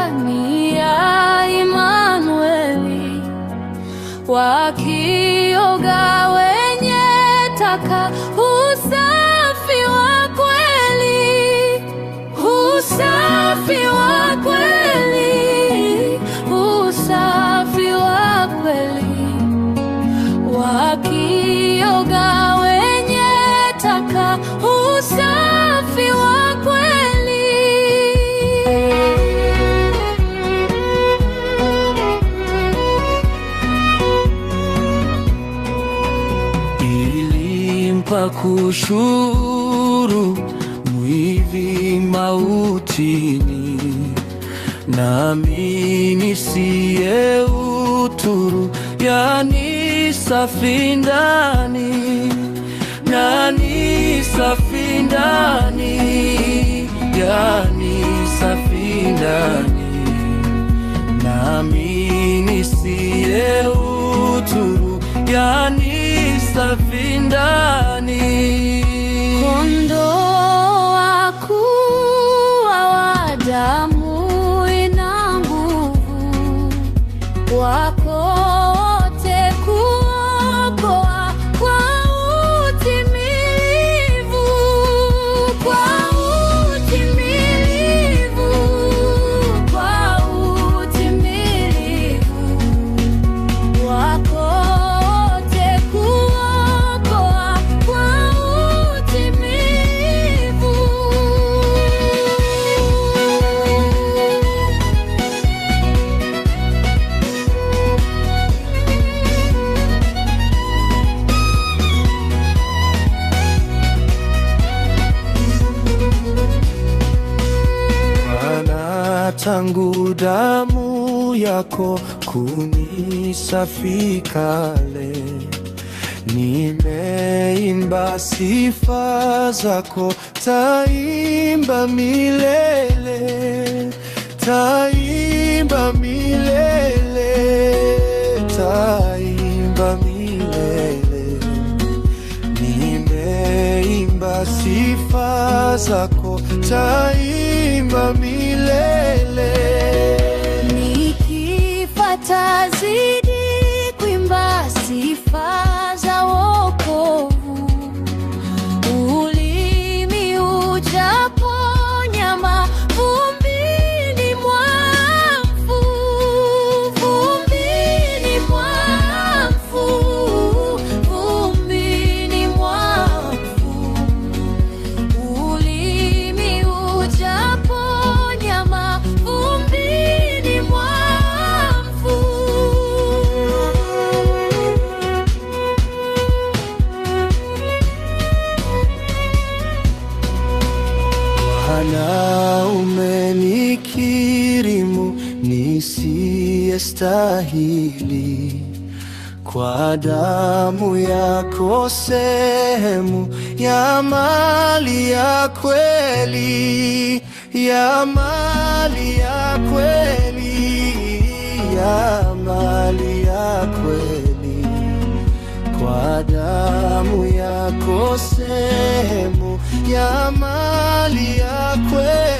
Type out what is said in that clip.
ndani ya Imanueli, wakioga wenye taka usafi wa kweli, usafi wa kweli, usafi wa kweli, wakioga wenye taka usafi wa kweli. Ilimpa kushuru mwivi mautini, nami nisiye uturu, yani safi ndani, nani safi ndani, yani safi ndani, nami nisiye uturu, yani safi ndani. Kondoo wakuwa wa damu ina nguvu, wako wote kuokoa kwa utimilivu, kwa utimilivu, kwa utimilivu, wako wote kuokoa kwa utimilivu. Tangu damu yako kunisafi kale, nimeimba sifa zako, taimba milele, taimba milele, taimba milele. Nimeimba sifa zako, taimba milele. Nikifa tazidi kuimba sifa za wokovu, ulimi ujaponya mavumbini mwafu, vumbini mwafu, vumbini mwafu, ulimi ujaponya mavumbini mwafu. Bwana, umenikirimu nisiyestahili, kwa damu yako sehemu ya mali ya kweli, ya mali ya kweli, ya mali ya kweli, kwa damu yako sehemu ya mali ya kweli.